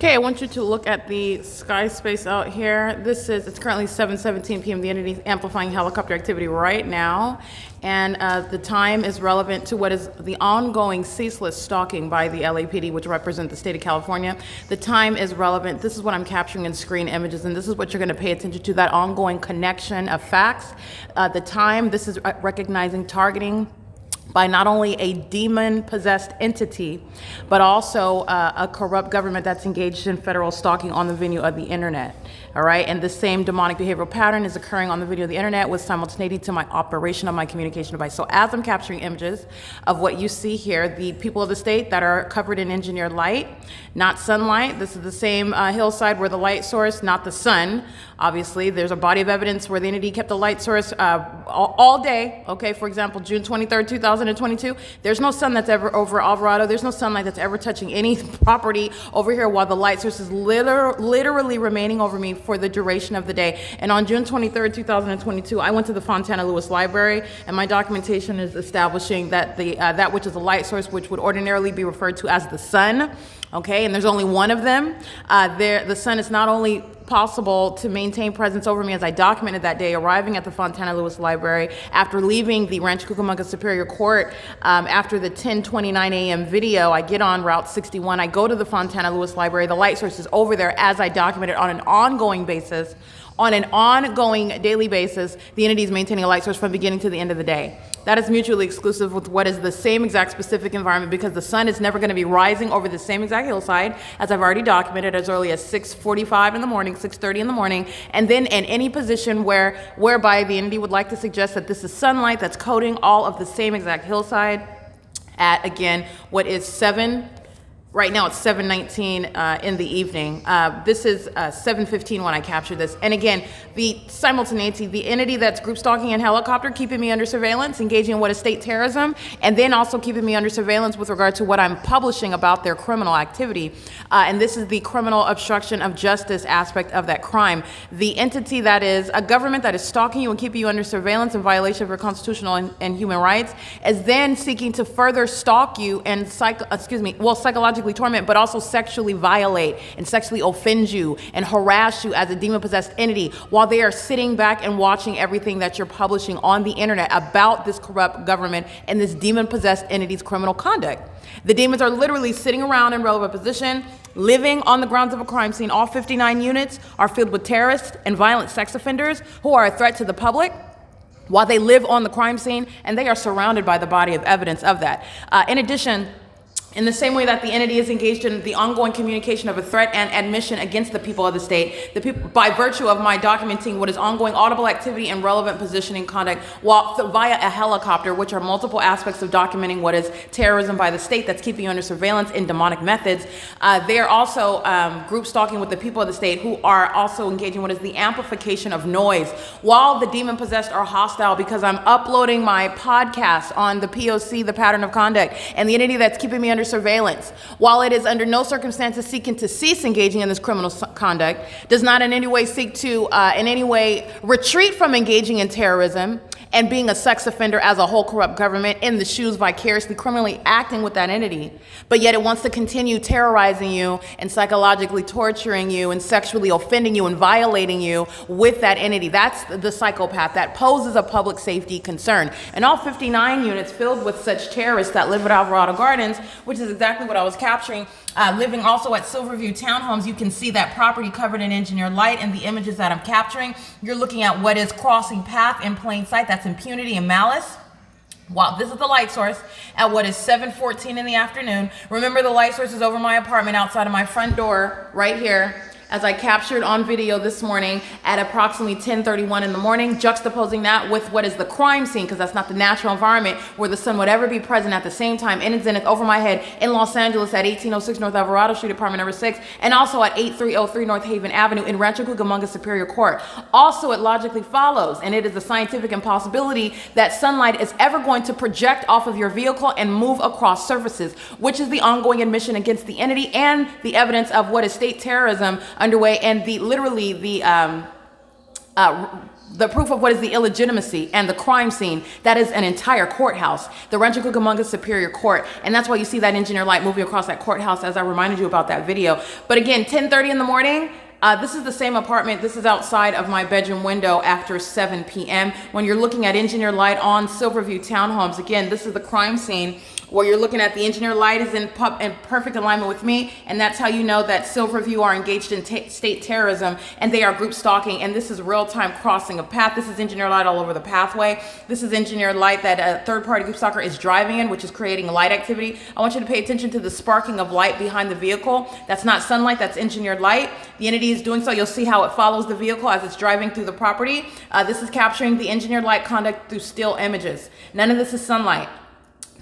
Okay, I want you to look at the sky space out here. It's currently 7:17 p.m. The entity is amplifying helicopter activity right now. And the time is relevant to what is the ongoing ceaseless stalking by the LAPD, which represent the state of California. The time is relevant. This is what I'm capturing in screen images, and this is what you're gonna pay attention to, that ongoing connection of facts. The time, this is recognizing targeting by not only a demon-possessed entity, but also a corrupt government that's engaged in federal stalking on the venue of the internet, all right? And the same demonic behavioral pattern is occurring on the video of the internet with simultaneity to my operation of my communication device. So as I'm capturing images of what you see here, the people of the state that are covered in engineered light, not sunlight. This is the same hillside where the light source, not the sun. Obviously, there's a body of evidence where the entity kept the light source all day, okay? For example, June 23rd, 2022, there's no sun that's ever over Alvarado. There's no sunlight that's ever touching any property over here while the light source is literally remaining over me for the duration of the day. And on June 23rd, 2022, I went to the Fontana Lewis Library, and my documentation is establishing that that which is a light source, which would ordinarily be referred to as the sun, okay, and there's only one of them. The sun is not only possible to maintain presence over me as I documented that day, arriving at the Fontana Lewis Library after leaving the Rancho Cucamonga Superior Court after the 10:29 a.m. video. I get on Route 61, I go to the Fontana Lewis Library, the light source is over there as I documented on an ongoing basis. On an ongoing daily basis, the entity is maintaining a light source from beginning to the end of the day. That is mutually exclusive with what is the same exact specific environment, because the sun is never going to be rising over the same exact hillside, as I've already documented, as early as 6:45 in the morning, 6:30 in the morning, and then in any position whereby the entity would like to suggest that this is sunlight that's coating all of the same exact hillside at, again, what is right now it's 7:19 in the evening. This is 7:15 when I captured this. And again, the simultaneity, the entity that's group stalking in helicopter, keeping me under surveillance, engaging in what is state terrorism, and then also keeping me under surveillance with regard to what I'm publishing about their criminal activity. And this is the criminal obstruction of justice aspect of that crime. The entity that is a government that is stalking you and keeping you under surveillance in violation of your constitutional and human rights is then seeking to further stalk you and psychologically torment, but also sexually violate and sexually offend you and harass you as a demon-possessed entity while they are sitting back and watching everything that you're publishing on the internet about this corrupt government and this demon-possessed entity's criminal conduct. The demons are literally sitting around in relevant position, living on the grounds of a crime scene. All 59 units are filled with terrorists and violent sex offenders who are a threat to the public while they live on the crime scene, and they are surrounded by the body of evidence of that. In addition, in the same way that the entity is engaged in the ongoing communication of a threat and admission against the people of the state, by virtue of my documenting what is ongoing audible activity and relevant positioning conduct via a helicopter, which are multiple aspects of documenting what is terrorism by the state that's keeping you under surveillance in demonic methods. They are also group stalking with the people of the state who are also engaging in what is the amplification of noise, while the demon possessed are hostile because I'm uploading my podcast on the P.O.C, the pattern of conduct, and the entity that's keeping me under surveillance, while it is under no circumstances seeking to cease engaging in this criminal conduct, does not in any way seek to in any way retreat from engaging in terrorism and being a sex offender as a whole corrupt government in the shoes vicariously criminally acting with that entity, but yet it wants to continue terrorizing you and psychologically torturing you and sexually offending you and violating you with that entity. That's the psychopath that poses a public safety concern. And all 59 units filled with such terrorists that live at Alvarado Gardens, which is exactly what I was capturing, living also at Silverview Townhomes. You can see that property covered in engineered light in the images that I'm capturing. You're looking at what is crossing path in plain sight. That's impunity and malice. Wow, this is the light source at what is 7:14 in the afternoon. Remember, the light source is over my apartment outside of my front door right here, as I captured on video this morning at approximately 10:31 in the morning, juxtaposing that with what is the crime scene, because that's not the natural environment where the sun would ever be present at the same time in its zenith over my head in Los Angeles at 1806 North Alvarado Street, apartment number 6, and also at 8303 North Haven Avenue in Rancho Cucamonga Superior Court. Also, it logically follows, and it is a scientific impossibility, that sunlight is ever going to project off of your vehicle and move across surfaces, which is the ongoing admission against the entity and the evidence of what is state terrorism underway, and literally the the proof of what is the illegitimacy and the crime scene. That is an entire courthouse, the Rancho Cucamonga Superior Court. And that's why you see that engineer light moving across that courthouse, as I reminded you about that video. But again, 10:30 in the morning, this is the same apartment. This is outside of my bedroom window after 7 p.m. When you're looking at engineer light on Silverview Townhomes, again, this is the crime scene where you're looking at the engineer light is in perfect alignment with me, and that's how you know that Silverview are engaged in state terrorism and they are group stalking, and this is real-time crossing of path. This is engineer light all over the pathway. This is engineer light that a third-party group stalker is driving in, which is creating light activity. I want you to pay attention to the sparking of light behind the vehicle. That's not sunlight, that's engineered light. The entity is doing so. You'll see how it follows the vehicle as it's driving through the property. This is capturing the engineered light conduct through still images. None of this is sunlight.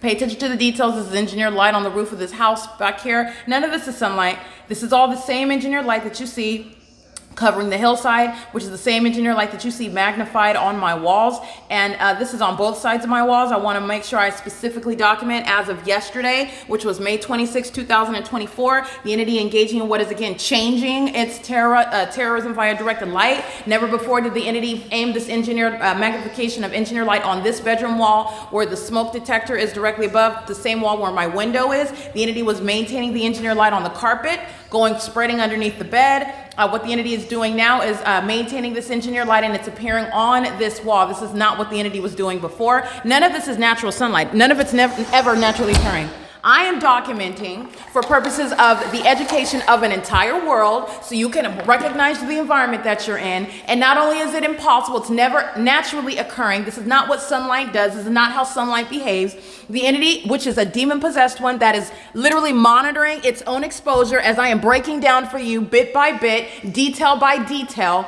Pay attention to the details. This is engineered light on the roof of this house back here. None of this is sunlight. This is all the same engineered light that you see covering the hillside, which is the same engineer light that you see magnified on my walls. And this is on both sides of my walls. I want to make sure I specifically document as of yesterday, which was May 26, 2024, the entity engaging in what is again changing its terrorism via directed light. Never before did the entity aim this engineered magnification of engineer light on this bedroom wall where the smoke detector is directly above the same wall where my window is. The entity was maintaining the engineer light on the carpet, spreading underneath the bed. What the entity is doing now is maintaining this engineered light, and it's appearing on this wall. This is not what the entity was doing before. None of this is natural sunlight. None of it's ever naturally occurring. I am documenting for purposes of the education of an entire world so you can recognize the environment that you're in. And not only is it impossible, it's never naturally occurring. This is not what sunlight does. This is not how sunlight behaves. The entity, which is a demon-possessed one that is literally monitoring its own exposure as I am breaking down for you bit by bit, detail by detail,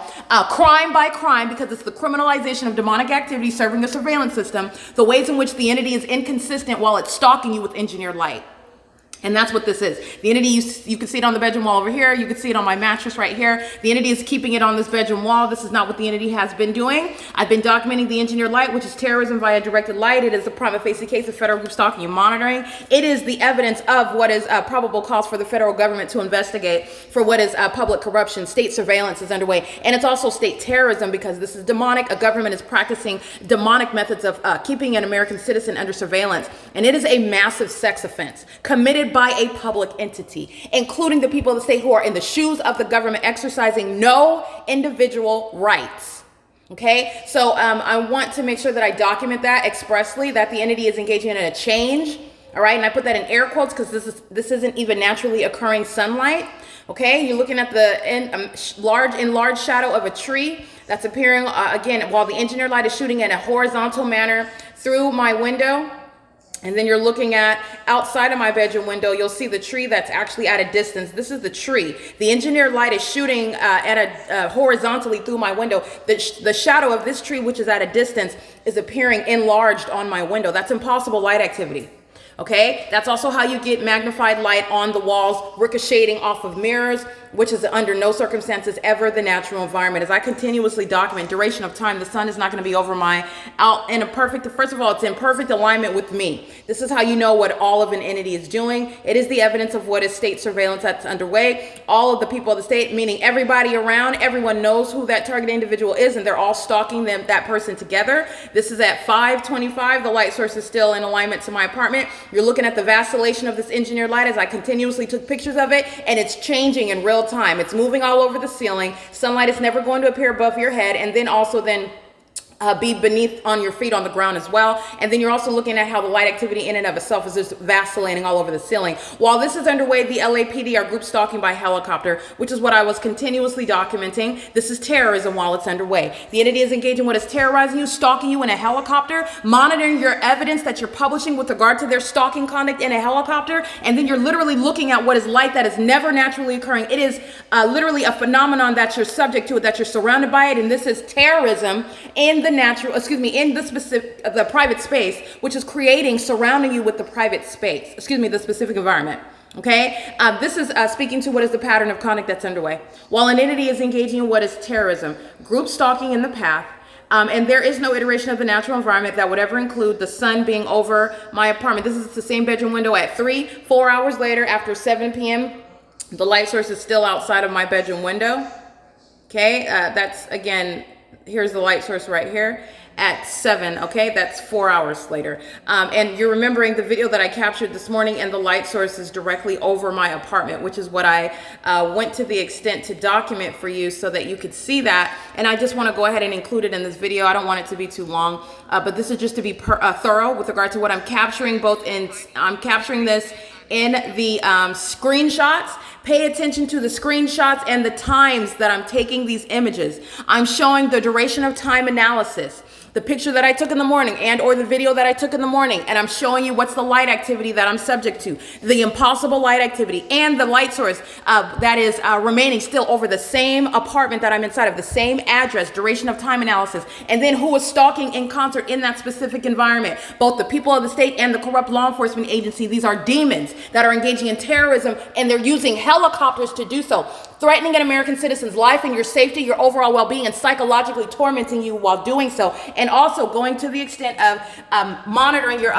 crime by crime, because it's the criminalization of demonic activity serving a surveillance system, the ways in which the entity is inconsistent while it's stalking you with engineered light. And that's what this is. The entity, you can see it on the bedroom wall over here. You can see it on my mattress right here. The entity is keeping it on this bedroom wall. This is not what the entity has been doing. I've been documenting the engineered light, which is terrorism via directed light. It is a prima facie case of federal group stalking and monitoring. It is the evidence of what is probable cause for the federal government to investigate for what is public corruption. State surveillance is underway. And it's also state terrorism because this is demonic. A government is practicing demonic methods of keeping an American citizen under surveillance. And it is a massive sex offense committed by a public entity, including the people of the state who are in the shoes of the government, exercising no individual rights. Okay, so I want to make sure that I document that expressly, that the entity is engaging in a change. All right, and I put that in air quotes because this isn't even naturally occurring sunlight. Okay, you're looking at the large shadow of a tree that's appearing again while the engineer light is shooting in a horizontal manner through my window. And then you're looking at outside of my bedroom window, you'll see the tree that's actually at a distance. This is the tree. The engineered light is shooting horizontally through my window. The shadow of this tree, which is at a distance, is appearing enlarged on my window. That's impossible light activity. Okay, that's also how you get magnified light on the walls, ricocheting off of mirrors, which is under no circumstances ever the natural environment. As I continuously document duration of time, the sun is not going to be over first of all, it's in perfect alignment with me. This is how you know what all of an entity is doing. It is the evidence of what is state surveillance that's underway. All of the people of the state, meaning everybody around, everyone knows who that target individual is, and they're all stalking that person together. This is at 5:25. The light source is still in alignment to my apartment. You're looking at the vacillation of this engineered light as I continuously took pictures of it, and it's changing in real time. It's moving all over the ceiling. Sunlight is never going to appear above your head, and then be beneath on your feet on the ground as well. And then you're also looking at how the light activity in and of itself is just vacillating all over the ceiling. While this is underway, the LAPD are group stalking by helicopter, which is what I was continuously documenting. This is terrorism while it's underway. The entity is engaging what is terrorizing you, stalking you in a helicopter, monitoring your evidence that you're publishing with regard to their stalking conduct in a helicopter, and then you're literally looking at what is light that is never naturally occurring. It is literally a phenomenon that you're subject to, that you're surrounded by it, and this is terrorism in the the private space, which is surrounding you with the private space, the specific environment. Okay, this is speaking to what is the pattern of conduct that's underway. While an entity is engaging in what is terrorism, group stalking in the path, and there is no iteration of the natural environment that would ever include the sun being over my apartment. This is the same bedroom window at 4 hours later after 7 p.m. The light source is still outside of my bedroom window. Okay, that's again here's the light source right here at 7, okay? That's 4 hours later. And you're remembering the video that I captured this morning, and the light source is directly over my apartment, which is what I went to the extent to document for you so that you could see that. And I just want to go ahead and include it in this video. I don't want it to be too long, but this is just to be thorough with regard to what I'm capturing, I'm capturing this in the screenshots. Pay attention to the screenshots and the times that I'm taking these images. I'm showing the duration of time analysis, the picture that I took in the morning and or the video that I took in the morning, and I'm showing you what's the light activity that I'm subject to, the impossible light activity, and the light source that is remaining still over the same apartment that I'm inside of, the same address, duration of time analysis, and then who is stalking in concert in that specific environment. Both the people of the state and the corrupt law enforcement agency, these are demons that are engaging in terrorism, and they're using helicopters to do so, threatening an American citizen's life and your safety, your overall well-being, and psychologically tormenting you while doing so. And also going to the extent of monitoring your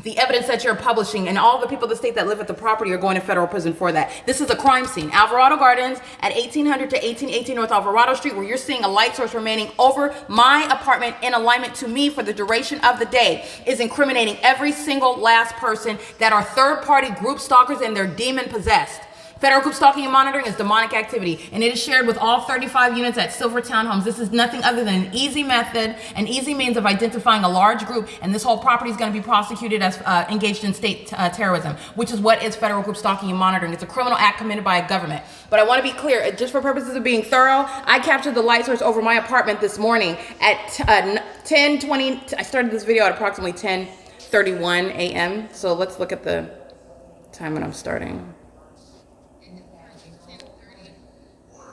the evidence that you're publishing, and all the people of the state that live at the property are going to federal prison for that. This is a crime scene. Alvarado Gardens at 1800 to 1818 North Alvarado Street, where you're seeing a light source remaining over my apartment in alignment to me for the duration of the day, is incriminating every single last person that are third-party group stalkers and they're demon-possessed. Federal group stalking and monitoring is demonic activity, and it is shared with all 35 units at Silver Townhomes. This is nothing other than an easy method, an easy means of identifying a large group, and this whole property is going to be prosecuted as engaged in state terrorism, which is what is federal group stalking and monitoring. It's a criminal act committed by a government. But I want to be clear, just for purposes of being thorough, I captured the light source over my apartment this morning at 10:20. I started this video at approximately 10:31 a.m. So let's look at the time when I'm starting.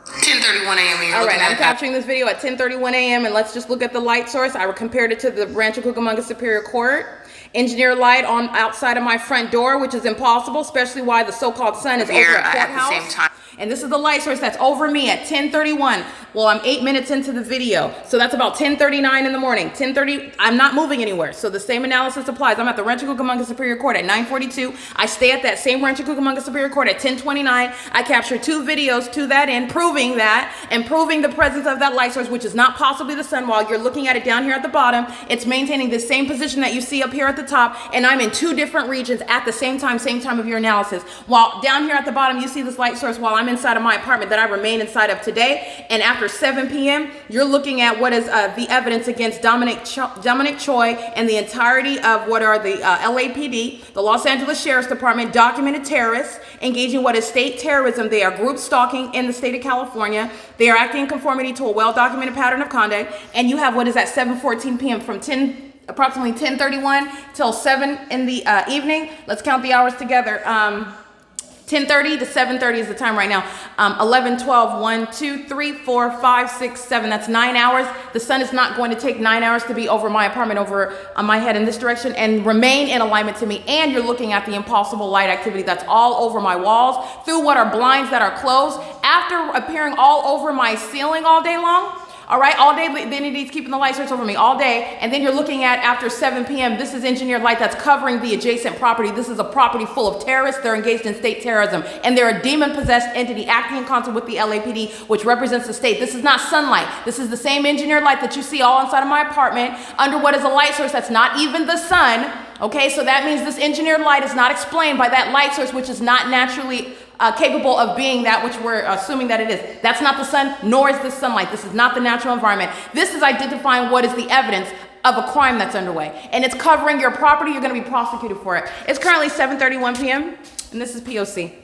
10:31 a.m. All right, I'm capturing this video at 10:31 a.m. and let's just look at the light source. I compared it to the Rancho Cucamonga Superior Court. Engineer light on outside of my front door, which is impossible, especially while the so-called sun is over at courthouse. At the same time. And this is the light source that's over me at 10:31. Well, I'm 8 minutes into the video, so that's about 10:39 in the morning. 10:30, I'm not moving anywhere, so the same analysis applies. I'm at the Rancho Cucamonga Superior Court at 9:42. I stay at that same Rancho Cucamonga Superior Court at 10:29. I capture 2 videos to that end, proving that and proving the presence of that light source, which is not possibly the sun. While you're looking at it down here at the bottom, it's maintaining the same position that you see up here at the top, and I'm in 2 different regions at the same time of your analysis. While down here at the bottom, you see this light source while I'm inside of my apartment that I remain inside of today. And after 7 p.m., you're looking at what is the evidence against Dominic Choi and the entirety of what are the LAPD, the Los Angeles Sheriff's Department, documented terrorists engaging what is state terrorism. They are group stalking in the state of California. They are acting in conformity to a well-documented pattern of conduct. And you have what is at 7:14 p.m. from approximately 10:31 till 7 in the evening. Let's count the hours together. 10:30 to 7:30 is the time right now. 11, 12, 1, 2, 3, 4, 5, 6, 7. That's 9 hours. The sun is not going to take 9 hours to be over my apartment, over my head in this direction, and remain in alignment to me. And you're looking at the impossible light activity that's all over my walls, through what are blinds that are closed, after appearing all over my ceiling all day long. All right, all day, then he's keeping the light source over me all day. And then you're looking at after 7 p.m., this is engineered light that's covering the adjacent property. This is a property full of terrorists. They're engaged in state terrorism. And they're a demon-possessed entity acting in concert with the LAPD, which represents the state. This is not sunlight. This is the same engineered light that you see all inside of my apartment under what is a light source that's not even the sun. Okay, so that means this engineered light is not explained by that light source, which is not naturally capable of being that which we're assuming that it is. That's not the sun, nor is this sunlight. This is not the natural environment. This is identifying what is the evidence of a crime that's underway. And it's covering your property. You're going to be prosecuted for it. It's currently 7:31 p.m. and this is P.O.C.